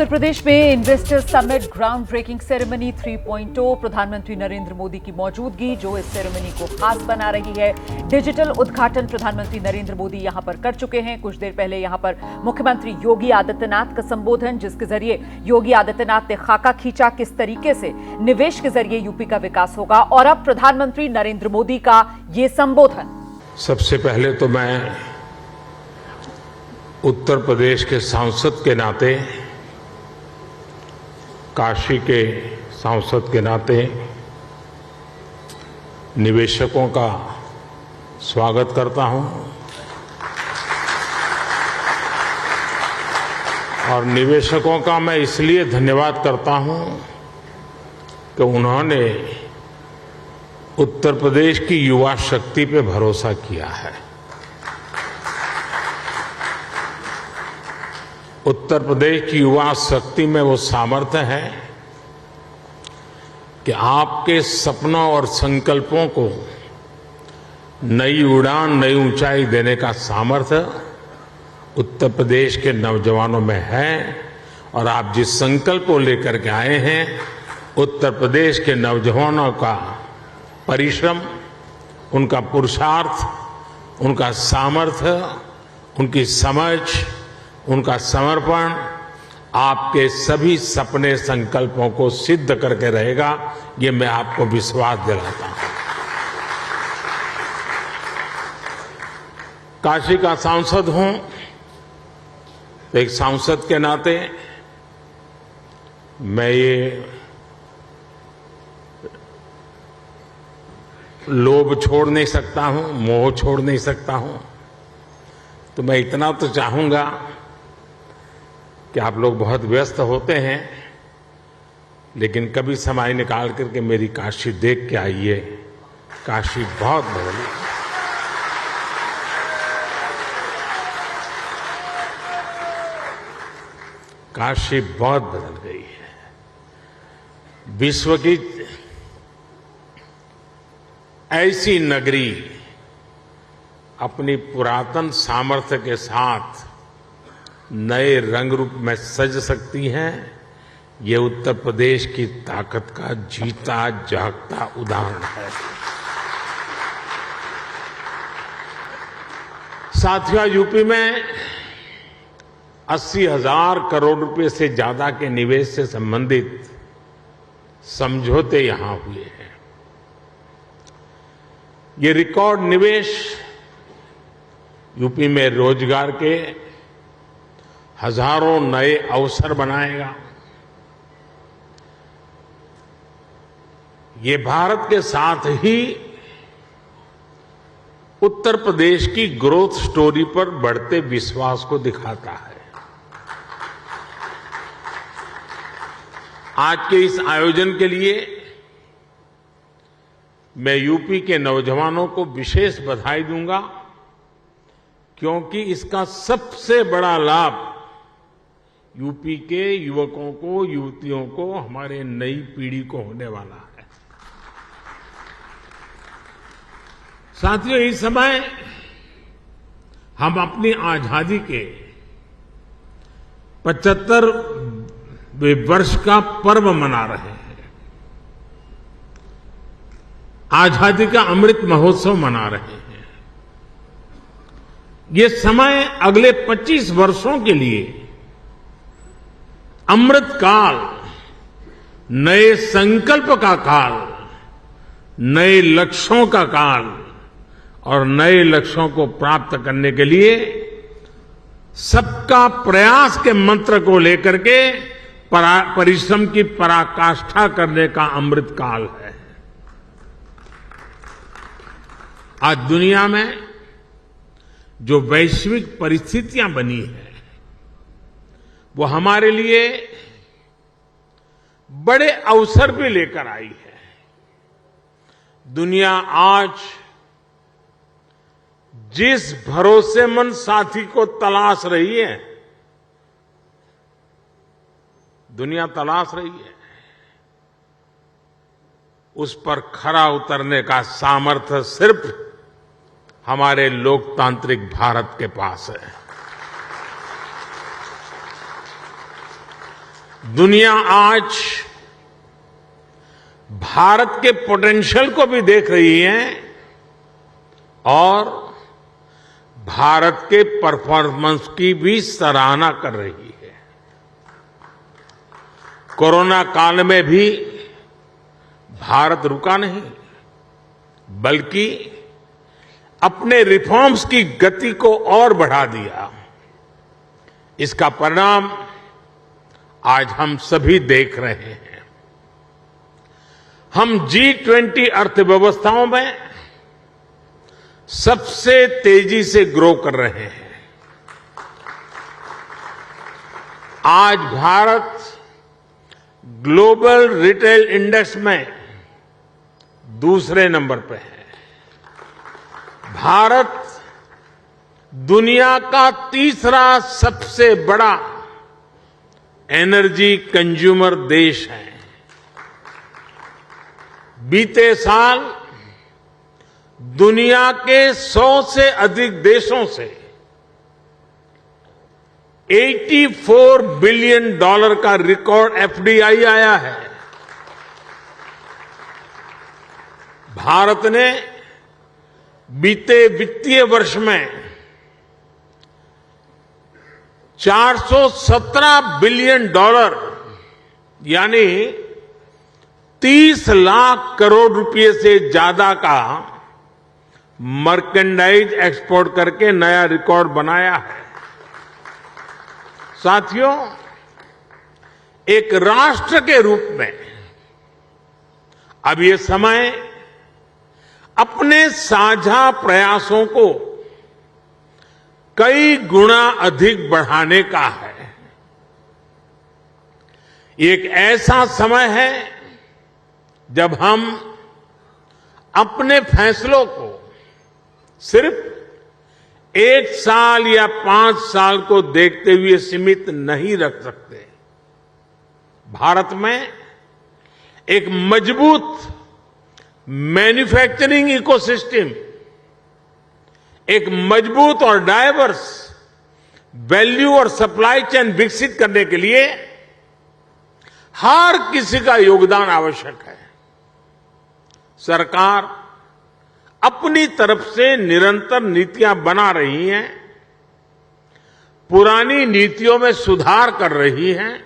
उत्तर प्रदेश में investor summit ground breaking ceremony 3.0 प्रधानमंत्री नरेंद्र मोदी की मौजूदगी जो इस सेरेमनी को खास बना रही है। डिजिटल उद्घाटन प्रधानमंत्री नरेंद्र मोदी यहां पर कर चुके हैं। कुछ देर पहले यहां पर मुख्यमंत्री योगी आदित्यनाथ का संबोधन, जिसके जरिए योगी आदित्यनाथ ने खाका खींचा किस तरीके से निवेश के जरिए यूपी का विकास होगा, और अब प्रधानमंत्री नरेंद्र मोदी का ये संबोधन। सबसे पहले तो मैं उत्तर प्रदेश के सांसद के नाते, काशी के सांसद के नाते निवेशकों का स्वागत करता हूं और निवेशकों का मैं इसलिए धन्यवाद करता हूं कि उन्होंने उत्तर प्रदेश की युवा शक्ति पे भरोसा किया है। उत्तर प्रदेश की युवा शक्ति में वो सामर्थ्य है कि आपके सपनों और संकल्पों को नई उड़ान, नई ऊंचाई देने का सामर्थ्य उत्तर प्रदेश के नौजवानों में है। और आप जिस संकल्प को लेकर के आए हैं, उत्तर प्रदेश के नौजवानों का परिश्रम, उनका पुरुषार्थ, उनका सामर्थ्य, उनकी समझ, उनका समर्पण आपके सभी सपने, संकल्पों को सिद्ध करके रहेगा, ये मैं आपको विश्वास दिलाता हूं। काशी का सांसद हूं तो एक सांसद के नाते मैं ये लोभ छोड़ नहीं सकता हूं, मोह छोड़ नहीं सकता हूं। तो मैं इतना तो चाहूंगा कि आप लोग बहुत व्यस्त होते हैं, लेकिन कभी समय निकाल करके मेरी काशी देख के आइए। काशी बहुत बदली, काशी बहुत बदल गई है। विश्व की ऐसी नगरी अपनी पुरातन सामर्थ्य के साथ नए रंग रूप में सज सकती हैं, ये उत्तर प्रदेश की ताकत का जीता जागता उदाहरण है। साथियों, यूपी में 80,000 करोड़ रुपए से ज्यादा के निवेश से संबंधित समझौते यहां हुए हैं। ये रिकॉर्ड निवेश यूपी में रोजगार के हजारों नए अवसर बनाएगा। ये भारत के साथ ही उत्तर प्रदेश की ग्रोथ स्टोरी पर बढ़ते विश्वास को दिखाता है। आज के इस आयोजन के लिए मैं यूपी के नौजवानों को विशेष बधाई दूंगा, क्योंकि इसका सबसे बड़ा लाभ यूपी के युवकों को, युवतियों को, हमारे नई पीढ़ी को होने वाला है। साथियों, इस समय हम अपनी आजादी के 75वें वर्ष का पर्व मना रहे हैं। आजादी का अमृत महोत्सव मना रहे हैं। ये समय अगले 25 वर्षों के लिए अमृत काल, नए संकल्प का काल, नए लक्ष्यों का काल और नए लक्ष्यों को प्राप्त करने के लिए सबका प्रयास के मंत्र को लेकर के परिश्रम की पराकाष्ठा करने का अमृत काल है। आज दुनिया में जो वैश्विक परिस्थितियां बनी है, वो हमारे लिए बड़े अवसर भी लेकर आई है। दुनिया आज जिस भरोसेमंद साथी को तलाश रही है, दुनिया तलाश रही है, उस पर खरा उतरने का सामर्थ्य सिर्फ हमारे लोकतांत्रिक भारत के पास है। दुनिया आज भारत के पोटेंशियल को भी देख रही है और भारत के परफॉर्मेंस की भी सराहना कर रही है। कोरोना काल में भी भारत रुका नहीं, बल्कि अपने रिफॉर्म्स की गति को और बढ़ा दिया। इसका परिणाम आज हम सभी देख रहे हैं। हम G20 अर्थव्यवस्थाओं में सबसे तेजी से ग्रो कर रहे हैं। आज भारत ग्लोबल रिटेल इंडेक्स में दूसरे नंबर पर है। भारत दुनिया का तीसरा सबसे बड़ा एनर्जी कंज्यूमर देश है। बीते साल दुनिया के 100 से अधिक देशों से $84 बिलियन का रिकॉर्ड एफडीआई आया है। भारत ने बीते वित्तीय वर्ष में $417 बिलियन यानी 30 लाख करोड़ रुपए से ज्यादा का मर्केंडाइज एक्सपोर्ट करके नया रिकॉर्ड बनाया है। साथियों, एक राष्ट्र के रूप में अब ये समय अपने साझा प्रयासों को कई गुना अधिक बढ़ाने का है। ये एक ऐसा समय है जब हम अपने फैसलों को सिर्फ 1 साल या 5 साल को देखते हुए सीमित नहीं रख सकते। भारत में एक मजबूत मैन्युफैक्चरिंग इकोसिस्टम, एक मजबूत और डाइवर्स वैल्यू और सप्लाई चेन विकसित करने के लिए हर किसी का योगदान आवश्यक है। सरकार अपनी तरफ से निरंतर नीतियां बना रही हैं, पुरानी नीतियों में सुधार कर रही हैं।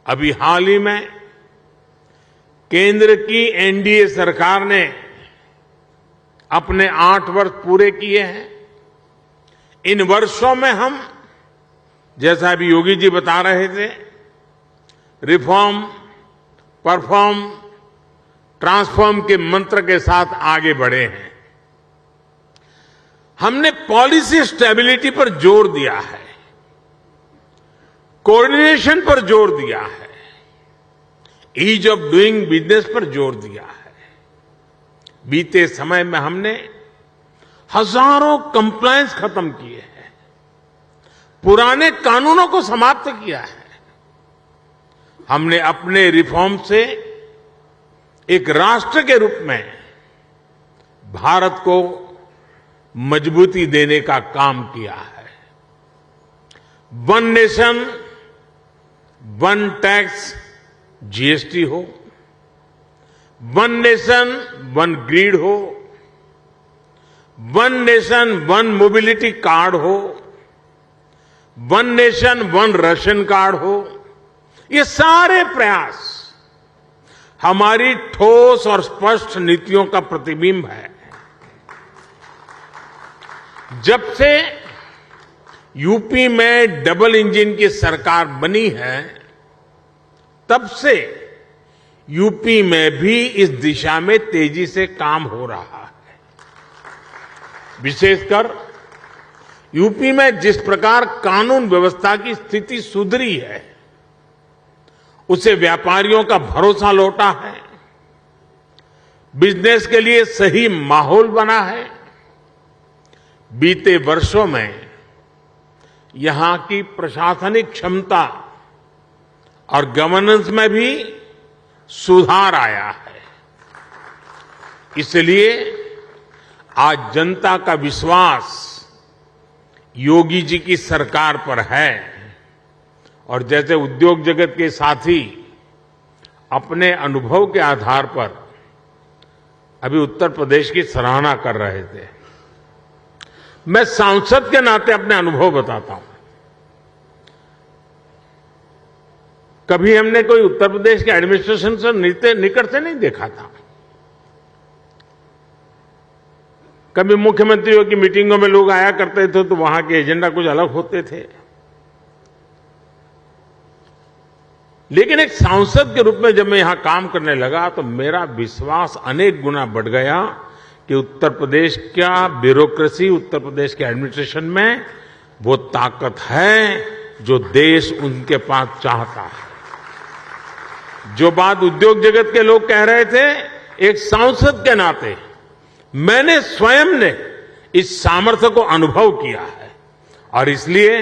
अभी हाल ही में केंद्र की एनडीए सरकार ने अपने 8 वर्ष पूरे किए हैं। इन वर्षों में हम, जैसा अभी योगी जी बता रहे थे, रिफॉर्म, परफॉर्म, ट्रांसफॉर्म के मंत्र के साथ आगे बढ़े हैं। हमने पॉलिसी स्टेबिलिटी पर जोर दिया है, कोऑर्डिनेशन पर जोर दिया है, ईज ऑफ डूइंग बिजनेस पर जोर दिया है। बीते समय में हमने हजारों कंप्लायंस खत्म किए हैं, पुराने कानूनों को समाप्त किया है। हमने अपने रिफॉर्म से एक राष्ट्र के रूप में भारत को मजबूती देने का काम किया है। One nation one tax GST हो, वन नेशन वन ग्रिड हो, one nation one mobility card हो, one nation one ration card हो, ये सारे प्रयास हमारी ठोस और स्पष्ट नीतियों का प्रतिबिंब है। जब से यूपी में डबल इंजन की सरकार बनी है, तब से यूपी में भी इस दिशा में तेजी से काम हो रहा है। विशेषकर यूपी में जिस प्रकार कानून व्यवस्था की स्थिति सुधरी है, उससे व्यापारियों का भरोसा लौटा है, बिजनेस के लिए सही माहौल बना है। बीते वर्षों में यहां की प्रशासनिक क्षमता और गवर्नेंस में भी सुधार आया है। इसलिए आज जनता का विश्वास योगी जी की सरकार पर है और जैसे उद्योग जगत के साथी अपने अनुभव के आधार पर अभी उत्तर प्रदेश की सराहना कर रहे थे, मैं सांसद के नाते अपने अनुभव बताता हूं। कभी हमने कोई उत्तर प्रदेश के एडमिनिस्ट्रेशन से निकट से नहीं देखा था। कभी मुख्यमंत्रियों की मीटिंगों में लोग आया करते थे तो वहां के एजेंडा कुछ अलग होते थे, लेकिन एक सांसद के रूप में जब मैं यहां काम करने लगा तो मेरा विश्वास अनेक गुना बढ़ गया कि उत्तर प्रदेश का ब्यूरोक्रेसी, उत्तर प्रदेश के एडमिनिस्ट्रेशन में वो ताकत है जो देश उनके पास चाहता है। जो बात उद्योग जगत के लोग कह रहे थे, एक सांसद के नाते मैंने स्वयं ने इस सामर्थ्य को अनुभव किया है और इसलिए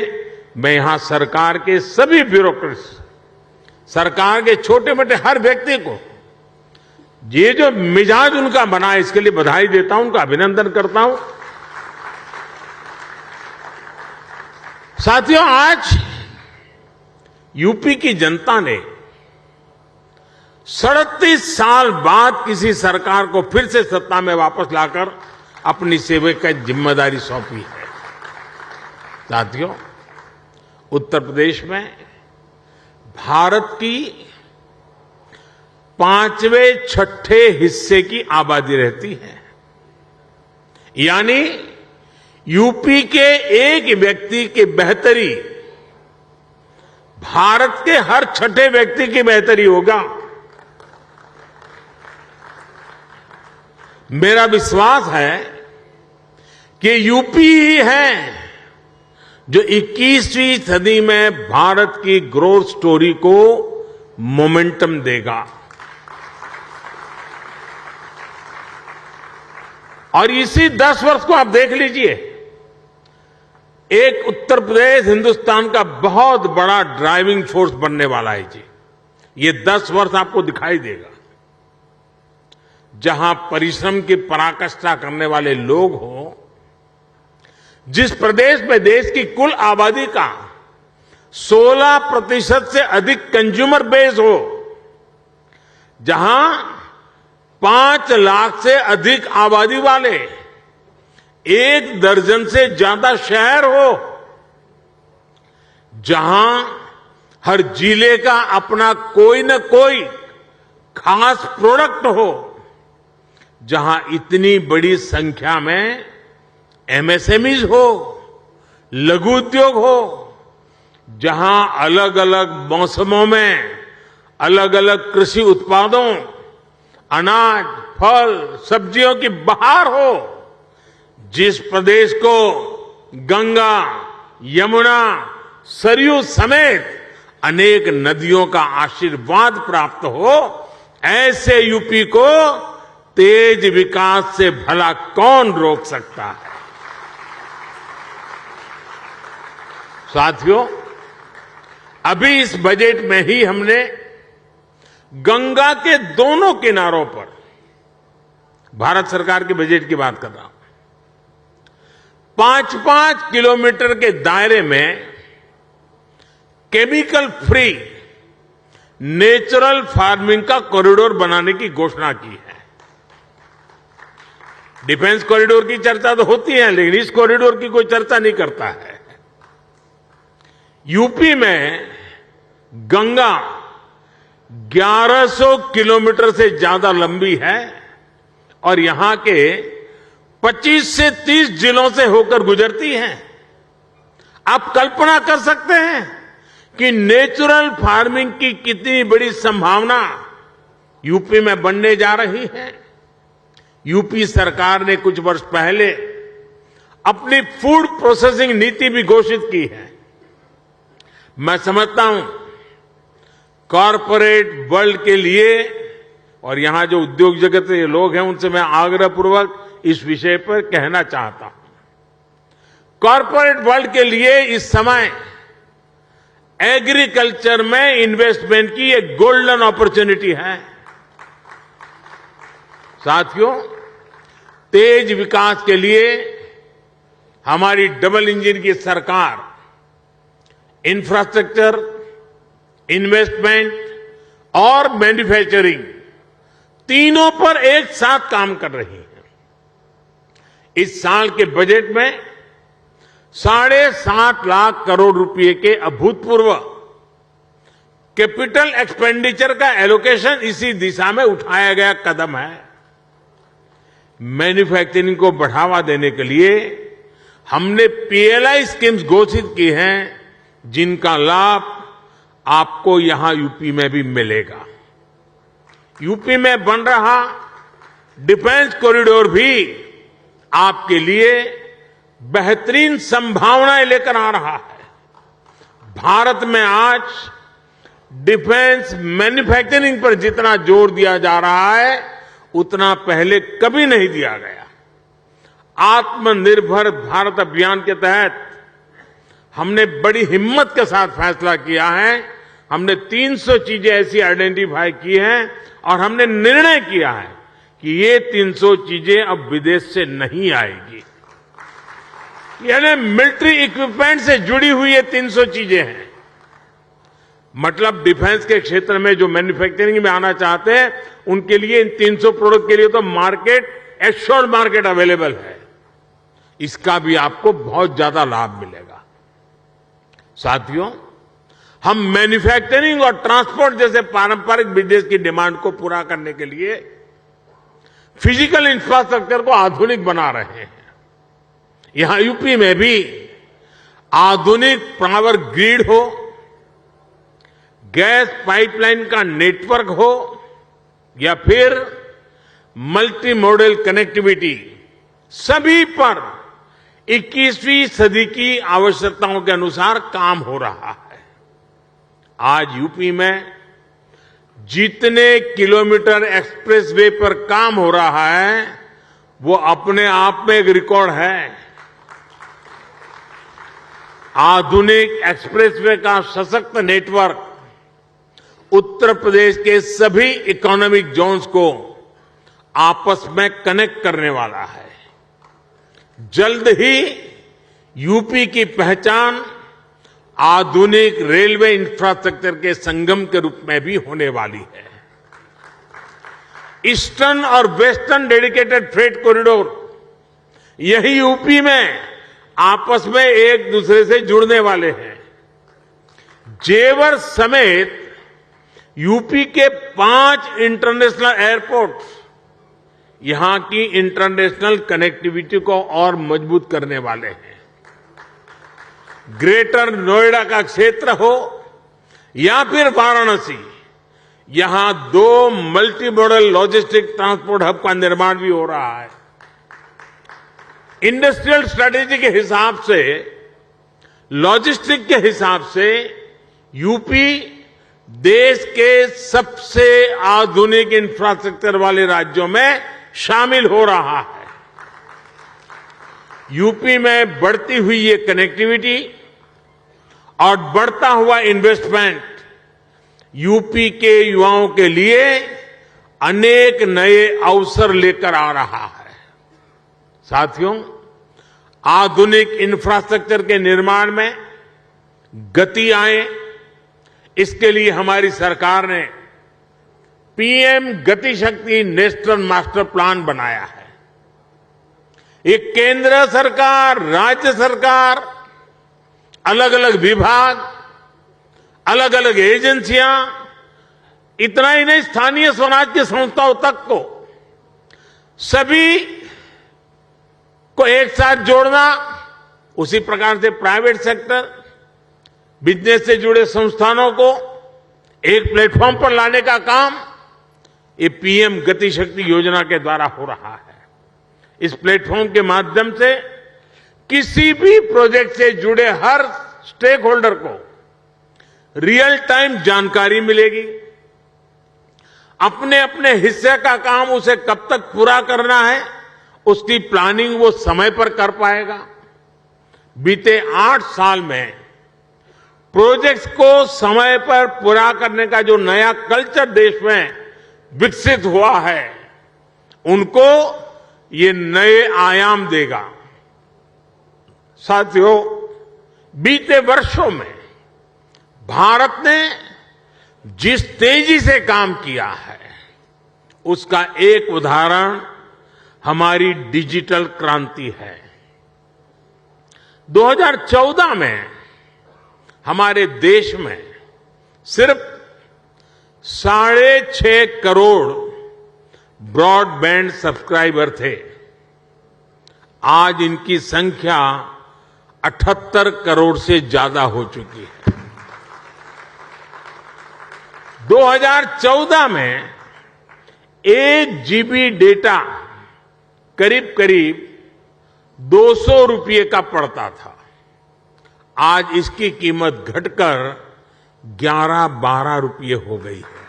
मैं यहां सरकार के सभी ब्यूरोक्रेट्स, सरकार के छोटे मोटे हर व्यक्ति को ये जो मिजाज उनका बना है इसके लिए बधाई देता हूं, उनका अभिनंदन करता हूं। साथियों, आज यूपी की जनता ने 37 साल बाद किसी सरकार को फिर से सत्ता में वापस लाकर अपनी सेवा की जिम्मेदारी सौंपी है। साथियों, उत्तर प्रदेश में भारत की 5वें-6ठे हिस्से की आबादी रहती है, यानी यूपी के एक व्यक्ति की बेहतरी भारत के हर 6ठे व्यक्ति की बेहतरी होगा। मेरा विश्वास है कि यूपी ही है जो 21वीं सदी में भारत की ग्रोथ स्टोरी को मोमेंटम देगा। और इसी 10 वर्ष को आप देख लीजिए, एक उत्तर प्रदेश हिंदुस्तान का बहुत बड़ा ड्राइविंग फोर्स बनने वाला है जी। ये 10 वर्ष आपको दिखाई देगा, जहां परिश्रम की पराकाष्ठा करने वाले लोग हों, जिस प्रदेश में देश की कुल आबादी का 16% से अधिक कंज्यूमर बेस हो, जहां 5 लाख से अधिक आबादी वाले 1 दर्जन से ज्यादा शहर हो, जहां हर जिले का अपना कोई न कोई खास प्रोडक्ट हो, जहां इतनी बड़ी संख्या में एमएसएमईज हो, लघु उद्योग हो, जहां अलग अलग मौसमों में अलग अलग कृषि उत्पादों, अनाज, फल, सब्जियों की बहार हो, जिस प्रदेश को गंगा, यमुना, सरयू समेत अनेक नदियों का आशीर्वाद प्राप्त हो, ऐसे यूपी को तेज विकास से भला कौन रोक सकता है। साथियों, अभी इस बजट में ही हमने गंगा के दोनों किनारों पर, भारत सरकार के बजट की बात कर रहा हूं, 5-5 किलोमीटर के दायरे में केमिकल फ्री नेचुरल फार्मिंग का कॉरिडोर बनाने की घोषणा की है। डिफेंस कॉरिडोर की चर्चा तो होती है, लेकिन इस कॉरिडोर की कोई चर्चा नहीं करता है। यूपी में गंगा 1100 किलोमीटर से ज्यादा लंबी है और यहां के 25 से 30 जिलों से होकर गुजरती है। आप कल्पना कर सकते हैं कि नेचुरल फार्मिंग की कितनी बड़ी संभावना यूपी में बनने जा रही है। यूपी सरकार ने कुछ वर्ष पहले अपनी फूड प्रोसेसिंग नीति भी घोषित की है। मैं समझता हूं कॉरपोरेट वर्ल्ड के लिए, और यहां जो उद्योग जगत के लोग हैं उनसे मैं आग्रहपूर्वक इस विषय पर कहना चाहता हूं, कॉरपोरेट वर्ल्ड के लिए इस समय एग्रीकल्चर में इन्वेस्टमेंट की एक गोल्डन अपॉर्चुनिटी है। साथियों, तेज विकास के लिए हमारी डबल इंजन की सरकार इंफ्रास्ट्रक्चर, इन्वेस्टमेंट और मैन्युफैक्चरिंग तीनों पर एक साथ काम कर रही है। इस साल के बजट में 7.5 लाख करोड़ रुपए के अभूतपूर्व कैपिटल एक्सपेंडिचर का एलोकेशन इसी दिशा में उठाया गया कदम है। मैन्युफैक्चरिंग को बढ़ावा देने के लिए हमने पीएलआई स्कीम्स घोषित की हैं, जिनका लाभ आपको यहां यूपी में भी मिलेगा। यूपी में बन रहा डिफेंस कॉरिडोर भी आपके लिए बेहतरीन संभावनाएं लेकर आ रहा है। भारत में आज डिफेंस मैन्युफैक्चरिंग पर जितना जोर दिया जा रहा है, उतना पहले कभी नहीं दिया गया। आत्मनिर्भर भारत अभियान के तहत हमने बड़ी हिम्मत के साथ फैसला किया है। हमने 300 चीजें ऐसी आइडेंटिफाई की हैं और हमने निर्णय किया है कि ये 300 चीजें अब विदेश से नहीं आएगी। यानी मिलिट्री इक्विपमेंट से जुड़ी हुई ये 300 चीजें हैं। मतलब डिफेंस के क्षेत्र में जो मैन्युफैक्चरिंग में आना चाहते हैं, उनके लिए इन 300 प्रोडक्ट के लिए तो मार्केट, एश्योर्ड मार्केट अवेलेबल है। इसका भी आपको बहुत ज्यादा लाभ मिलेगा। साथियों, हम मैन्युफैक्चरिंग और ट्रांसपोर्ट जैसे पारंपरिक बिजनेस की डिमांड को पूरा करने के लिए फिजिकल इंफ्रास्ट्रक्चर को आधुनिक बना रहे हैं। यहां यूपी में भी आधुनिक पावर ग्रिड हो, गैस पाइपलाइन का नेटवर्क हो या फिर मल्टी मॉडल कनेक्टिविटी, सभी पर 21वीं सदी की आवश्यकताओं के अनुसार काम हो रहा है। आज यूपी में जितने किलोमीटर एक्सप्रेसवे पर काम हो रहा है, वो अपने आप में एक रिकॉर्ड है। आधुनिक एक्सप्रेसवे का सशक्त नेटवर्क उत्तर प्रदेश के सभी इकोनॉमिक जोन्स को आपस में कनेक्ट करने वाला है। जल्द ही यूपी की पहचान आधुनिक रेलवे इंफ्रास्ट्रक्चर के संगम के रूप में भी होने वाली है। ईस्टर्न और वेस्टर्न डेडिकेटेड फ्रेट कॉरिडोर, यही यूपी में आपस में एक दूसरे से जुड़ने वाले हैं। जेवर समेत यूपी के 5 इंटरनेशनल एयरपोर्ट यहां की इंटरनेशनल कनेक्टिविटी को और मजबूत करने वाले हैं। ग्रेटर नोएडा का क्षेत्र हो या फिर वाराणसी, यहां 2 multi modal logistic transport hub का निर्माण भी हो रहा है। इंडस्ट्रियल स्ट्रेटेजी के हिसाब से, लॉजिस्टिक के हिसाब से यूपी देश के सबसे आधुनिक इंफ्रास्ट्रक्चर वाले राज्यों में शामिल हो रहा है। यूपी में बढ़ती हुई ये कनेक्टिविटी और बढ़ता हुआ इन्वेस्टमेंट यूपी के युवाओं के लिए अनेक नए अवसर लेकर आ रहा है। साथियों, आधुनिक इंफ्रास्ट्रक्चर के निर्माण में गति आए, इसके लिए हमारी सरकार ने पीएम गति शक्ति नेशनल मास्टर प्लान बनाया है। ये केंद्र सरकार, राज्य सरकार, अलग अलग विभाग, अलग अलग एजेंसियां, इतना ही नहीं, स्थानीय स्वराज की संस्थाओं तक को, सभी को एक साथ जोड़ना, उसी प्रकार से प्राइवेट सेक्टर, बिजनेस से जुड़े संस्थानों को एक प्लेटफॉर्म पर लाने का काम ये पीएम गति शक्ति योजना के द्वारा हो रहा है। इस प्लेटफॉर्म के माध्यम से किसी भी प्रोजेक्ट से जुड़े हर स्टेक होल्डर को रियल टाइम जानकारी मिलेगी। अपने अपने हिस्से का काम उसे कब तक पूरा करना है, उसकी प्लानिंग वो समय पर कर पाएगा। बीते 8 साल में प्रोजेक्ट्स को समय पर पूरा करने का जो नया कल्चर देश में विकसित हुआ है, उनको ये नए आयाम देगा। साथियों, बीते वर्षों में भारत ने जिस तेजी से काम किया है, उसका एक उदाहरण हमारी डिजिटल क्रांति है। 2014 में हमारे देश में सिर्फ 6.5 करोड़ ब्रॉडबैंड सब्सक्राइबर थे। आज इनकी संख्या 78 करोड़ से ज्यादा हो चुकी है। 2014 में 1 GB डेटा करीब करीब 200 रुपये का पड़ता था। आज इसकी कीमत घटकर 11-12 रुपये हो गई है।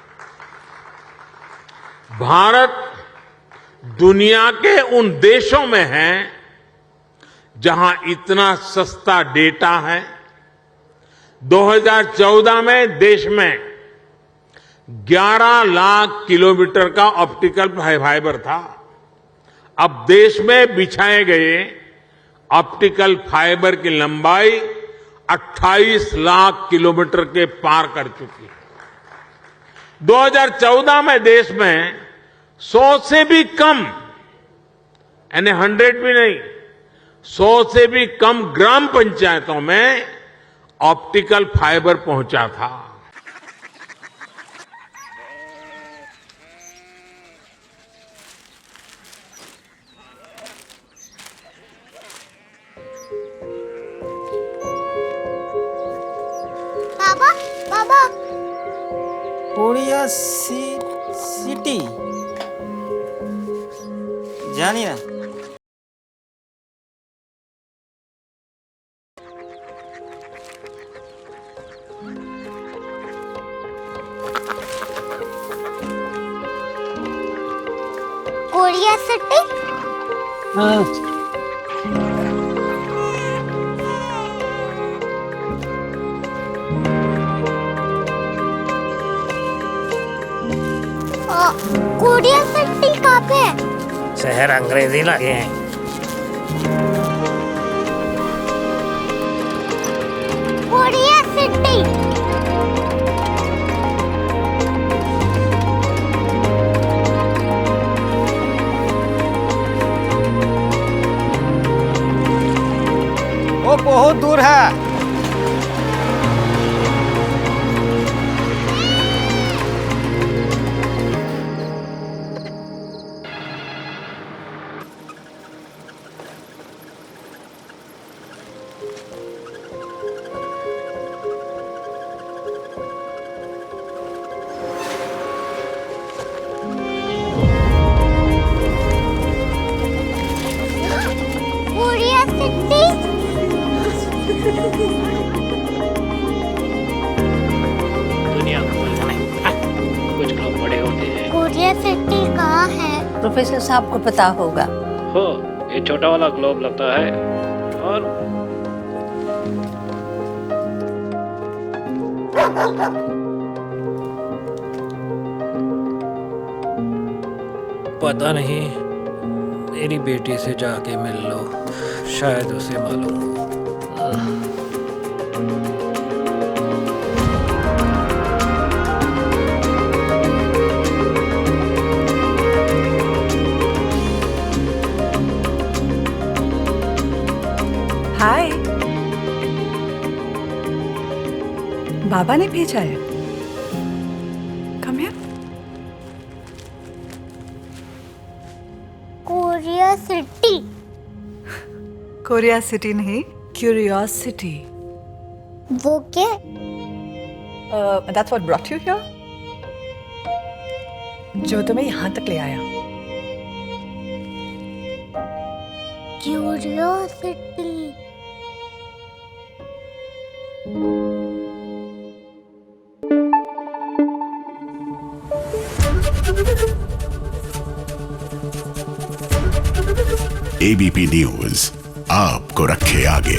भारत दुनिया के उन देशों में है जहां इतना सस्ता डेटा है। 2014 में देश में 11 लाख किलोमीटर का ऑप्टिकल फाइबर था। अब देश में बिछाए गए ऑप्टिकल फाइबर की लंबाई 28 लाख किलोमीटर के पार कर चुकी है। 2014 में देश में 100 से भी कम, यानी 100 भी नहीं, 100 से भी कम ग्राम पंचायतों में ऑप्टिकल फाइबर पहुंचा था। बाबा बाबा, कोरिया सिटी জানি না। Korea city. कोरिया सिटी कहाँ पे है? शहर अंग्रेजी लगे हैं। Korea city. वो बहुत दूर है। Korea city. दुनिया को बोलना है, कुछ लोग बड़े होते हैं। कोरिया सिटी कहाँ है? प्रोफेसर साहब को पता होगा। हो, ये छोटा वाला ग्लोब लगता है और पता नहीं, मेरी बेटी से जाके मिल लो, शायद उसे मालूम हो। हाय, बाबा ने भेजा है। Come here. Korea city. Korea city नहीं, क्यूरियोसिटी। वो क्या? That's what brought you here, जो तुम्हें यहाँ तक ले आया। क्यूरियोसिटी। एबीपी न्यूज आपको रखे आगे।